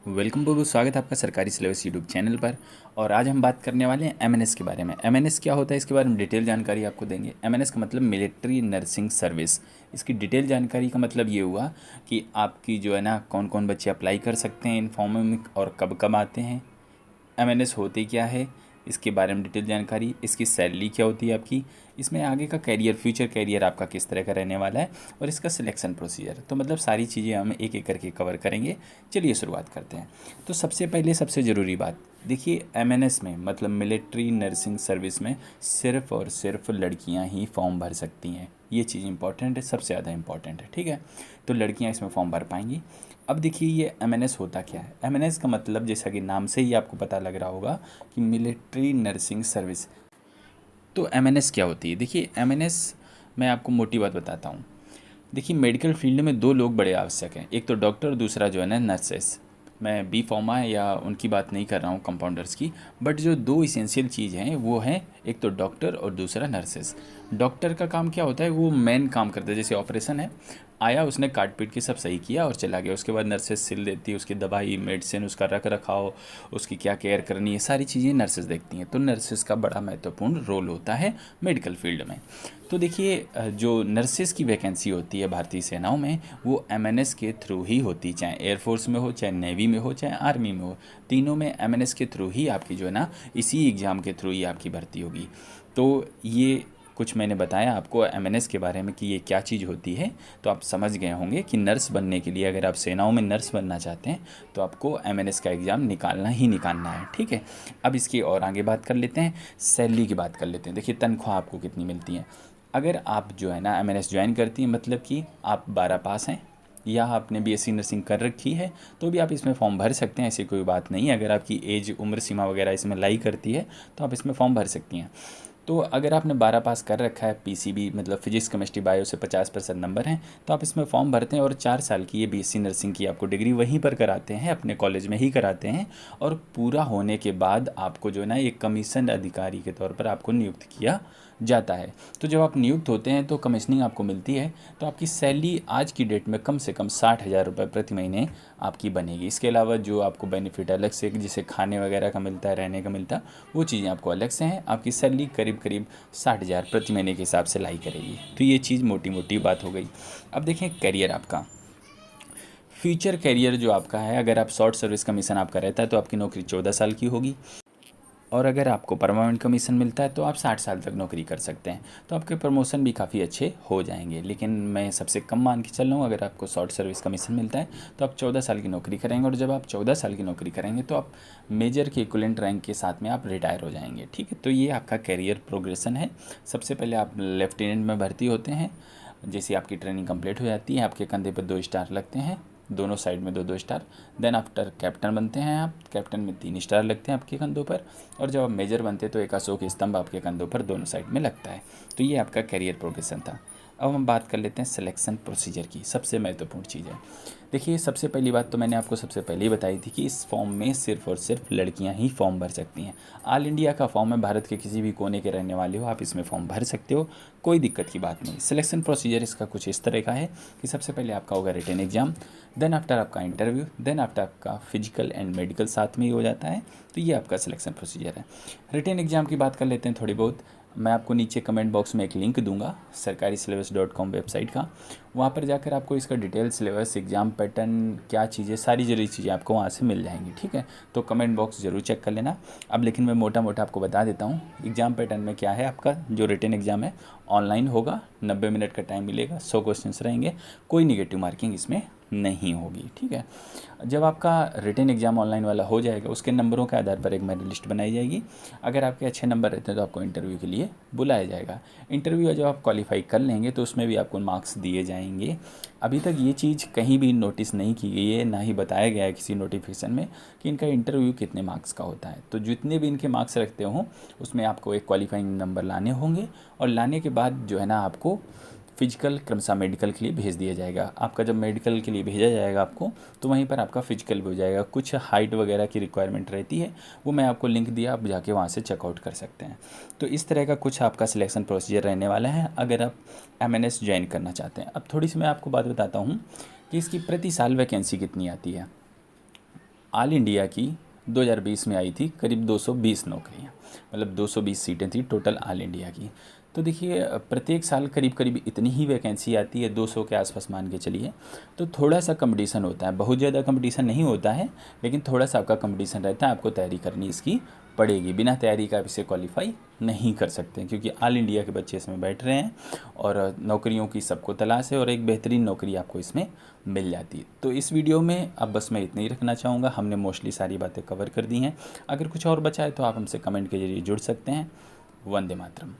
Welcome बहुत स्वागत है आपका सरकारी सिलेबस यूट्यूब चैनल पर। और आज हम बात करने वाले हैं एमएनएस के बारे में। एमएनएस क्या होता है इसके बारे में डिटेल जानकारी आपको देंगे। एमएनएस का मतलब मिलिट्री नर्सिंग सर्विस। इसकी डिटेल जानकारी का मतलब ये हुआ कि आपकी जो है ना कौन कौन बच्चे अप्लाई कर सकते हैं इन फॉर्म में और कब कब आते हैं, एमएनएस होती क्या है इसके बारे में डिटेल जानकारी, इसकी सैलरी क्या होती है आपकी, इसमें आगे का कैरियर फ्यूचर कैरियर आपका किस तरह का रहने वाला है और इसका सिलेक्शन प्रोसीजर। तो मतलब सारी चीज़ें हम एक एक करके कवर करेंगे। चलिए शुरुआत करते हैं। तो सबसे पहले सबसे ज़रूरी बात देखिए, एमएनएस में मतलब मिलिट्री नर्सिंग सर्विस में सिर्फ़ और सिर्फ लड़कियां ही फॉर्म भर सकती हैं। ये चीज़ इंपॉर्टेंट है, सबसे ज़्यादा इंपॉर्टेंट है, ठीक है। तो लड़कियां इसमें फॉर्म भर पाएंगी। अब देखिए ये एमएनएस होता क्या है। एमएनएस का मतलब जैसा कि नाम से ही आपको पता लग रहा होगा कि मिलिट्री नर्सिंग सर्विस। तो एमएनएस क्या होती है? देखिए एमएनएस मैं आपको मोटी बात बताता हूँ। देखिए मेडिकल फील्ड में दो लोग बड़े आवश्यक हैं, एक तो डॉक्टर, दूसरा जो है ना नर्सेस। मैं बी फार्मा या उनकी बात नहीं कर रहा हूँ कंपाउंडर्स की, बट जो दो इसेंशियल चीज़ हैं वो हैं एक तो डॉक्टर और दूसरा नर्सेस। डॉक्टर का काम क्या होता है, वो मेन काम करता है। जैसे ऑपरेशन है, आया उसने काट पीट के सब सही किया और चला गया, उसके बाद नर्सेस सिल देती है, उसकी दवाई मेडिसिन, उसका रख रखाव, उसकी क्या केयर करनी है, सारी चीज़ें नर्सेस देखती हैं। तो नर्सेस का बड़ा महत्वपूर्ण रोल होता है मेडिकल फील्ड में। तो देखिए जो नर्सेस की वैकेंसी होती है भारतीय सेनाओं में वो एमएनएस के थ्रू ही होती है, चाहे एयरफोर्स में हो, चाहे नेवी में हो, चाहे आर्मी में हो। तीनों में एमएनएस के थ्रू ही आपकी जो है ना इसी एग्ज़ाम के थ्रू ही आपकी भर्ती होगी। तो ये कुछ मैंने बताया आपको एमएनएस के बारे में कि ये क्या चीज़ होती है। तो आप समझ गए होंगे कि नर्स बनने के लिए, अगर आप सेनाओं में नर्स बनना चाहते हैं तो आपको एमएनएस का एग्ज़ाम निकालना ही निकालना है, ठीक है। अब इसकी और आगे बात कर लेते हैं, सैलरी की बात कर लेते हैं। देखिए तनख्वाह आपको कितनी मिलती है। अगर आप जो है ना एमएनएस ज्वाइन करती हैं, मतलब कि आप 12 पास हैं या आपने बीएससी नर्सिंग कर रखी है, तो भी आप इसमें फॉर्म भर सकते हैं, ऐसी कोई बात नहीं है। अगर आपकी एज उम्र सीमा वगैरह इसमें लाई करती है तो आप इसमें फॉर्म भर सकती हैं। तो अगर आपने 12 पास कर रखा है, पीसीबी मतलब फिजिक्स केमिस्ट्री बायो से 50% नंबर हैं, तो आप इसमें फॉर्म भरते हैं और 4 साल की ये बीएससी नर्सिंग की आपको डिग्री वहीं पर कराते हैं, अपने कॉलेज में ही कराते हैं। और पूरा होने के बाद आपको जो है ना एक कमीशन अधिकारी के तौर पर आपको नियुक्त किया जाता है। तो जब आप नियुक्त होते हैं तो कमीशनिंग आपको मिलती है, तो आपकी सैलरी आज की डेट में कम से कम 60,000 रुपये प्रति महीने आपकी बनेगी। इसके अलावा जो आपको बेनिफिट अलग से जैसे खाने वगैरह का मिलता है, रहने का मिलता है, वो चीज़ें आपको अलग से हैं। आपकी सैलरी करीब करीब 60,000 प्रति महीने के हिसाब से लाई करेगी। तो ये चीज़ मोटी मोटी बात हो गई। अब देखें करियर आपका, फ्यूचर करियर जो आपका है, अगर आप शॉर्ट सर्विस कमीशन आपका रहता है तो आपकी नौकरी 14 साल की होगी, और अगर आपको परमानेंट कमीशन मिलता है तो आप 60 साल तक नौकरी कर सकते हैं। तो आपके प्रमोशन भी काफ़ी अच्छे हो जाएंगे। लेकिन मैं सबसे कम मान के चल रहा हूँ, अगर आपको शॉर्ट सर्विस कमीशन मिलता है तो आप 14 साल की नौकरी करेंगे, और जब आप 14 साल की नौकरी करेंगे तो आप मेजर के इक्विवेलेंट रैंक के साथ में आप रिटायर हो जाएंगे, ठीक है। तो ये आपका करियर प्रोग्रेशन है। सबसे पहले आप लेफ्टिनेंट में भर्ती होते हैं। जैसे आपकी ट्रेनिंग कंप्लीट हो जाती है, आपके कंधे पर 2 स्टार लगते हैं, दोनों साइड में 2-2 स्टार। देन आफ्टर कैप्टन बनते हैं आप, कैप्टन में 3 स्टार लगते हैं आपके कंधों पर। और जब आप मेजर बनते हैं तो एक अशोक स्तंभ आपके कंधों पर दोनों साइड में लगता है। तो ये आपका करियर प्रोग्रेशन था। अब हम बात कर लेते हैं सिलेक्शन प्रोसीजर की, सबसे महत्वपूर्ण चीज़ है। देखिए सबसे पहली बात तो मैंने आपको सबसे पहले ही बताई थी कि इस फॉर्म में सिर्फ और सिर्फ लड़कियां ही फॉर्म भर सकती हैं। ऑल इंडिया का फॉर्म है, भारत के किसी भी कोने के रहने वाले हो आप इसमें फॉर्म भर सकते हो, कोई दिक्कत की बात नहीं। सिलेक्शन प्रोसीजर इसका कुछ इस तरह का है कि सबसे पहले आपका होगा रिटन एग्जाम, देन आफ्टर आपका इंटरव्यू, देन आफ्टर आपका फिजिकल एंड मेडिकल साथ में ही हो जाता है। तो ये आपका सिलेक्शन प्रोसीजर है। रिटन एग्जाम की बात कर लेते हैं थोड़ी बहुत। मैं आपको नीचे कमेंट बॉक्स में एक लिंक दूंगा सरकारी syllabus.com वेबसाइट का, वहाँ पर जाकर आपको इसका डिटेल सिलेबस, एग्ज़ाम पैटर्न, क्या चीज़ें, सारी ज़रूरी चीज़ें आपको वहाँ से मिल जाएंगी, ठीक है। तो कमेंट बॉक्स ज़रूर चेक कर लेना। अब लेकिन मैं मोटा मोटा आपको बता देता हूँ एग्ज़ाम पैटर्न में क्या है। आपका जो रिटन एग्ज़ाम है ऑनलाइन होगा, 90 मिनट का टाइम मिलेगा, 100 क्वेश्चन रहेंगे, कोई निगेटिव मार्किंग इसमें नहीं होगी, ठीक है। जब आपका रिटन एग्ज़ाम ऑनलाइन वाला हो जाएगा उसके नंबरों के आधार पर एक मेरिट लिस्ट बनाई जाएगी। अगर आपके अच्छे नंबर रहते हैं तो आपको इंटरव्यू के लिए बुलाया जाएगा। इंटरव्यू जब आप क्वालिफाई कर लेंगे तो उसमें भी आपको मार्क्स दिए जाएंगे। अभी तक ये चीज़ कहीं भी नोटिस नहीं की गई है, ना ही बताया गया है किसी नोटिफिकेशन में कि इनका इंटरव्यू कितने मार्क्स का होता है। तो जितने भी इनके मार्क्स रखते हों उसमें आपको एक क्वालिफाइंग नंबर लाने होंगे, और लाने के बाद जो है ना आपको फिजिकल क्रमशः मेडिकल के लिए भेज दिया जाएगा। आपका जब मेडिकल के लिए भेजा जाएगा आपको, तो वहीं पर आपका फिजिकल भी हो जाएगा। कुछ हाइट वगैरह की रिक्वायरमेंट रहती है, वो मैं आपको लिंक दिया, आप जाके वहाँ से चेकआउट कर सकते हैं। तो इस तरह का कुछ आपका सिलेक्शन प्रोसीजर रहने वाला है अगर आप एमएनएस ज्वाइन करना चाहते हैं। अब थोड़ी सी मैं आपको बात बताता हूँ कि इसकी प्रति साल वैकेंसी कितनी आती है। ऑल इंडिया की 2020 में आई थी करीब 220 नौकरियाँ, मतलब 220 सीटें थी टोटल ऑल इंडिया की। तो देखिए प्रत्येक साल करीब करीब इतनी ही वैकेंसी आती है, 200 के आसपास मान के चलिए। तो थोड़ा सा कंपटीशन होता है, बहुत ज़्यादा कंपटीशन नहीं होता है, लेकिन थोड़ा सा आपका कंपटीशन रहता है, आपको तैयारी करनी इसकी पड़ेगी। बिना तैयारी का आप इसे क्वालिफाई नहीं कर सकते, क्योंकि ऑल इंडिया के बच्चे इसमें बैठ रहे हैं और नौकरियों की सबको तलाश है और एक बेहतरीन नौकरी आपको इसमें मिल जाती है। तो इस वीडियो में अब बस मैं इतना ही रखना चाहूँगा, हमने मोस्टली सारी बातें कवर कर दी हैं। अगर कुछ और बचा है तो आप हमसे कमेंट के जरिए जुड़ सकते हैं। वंदे मातरम।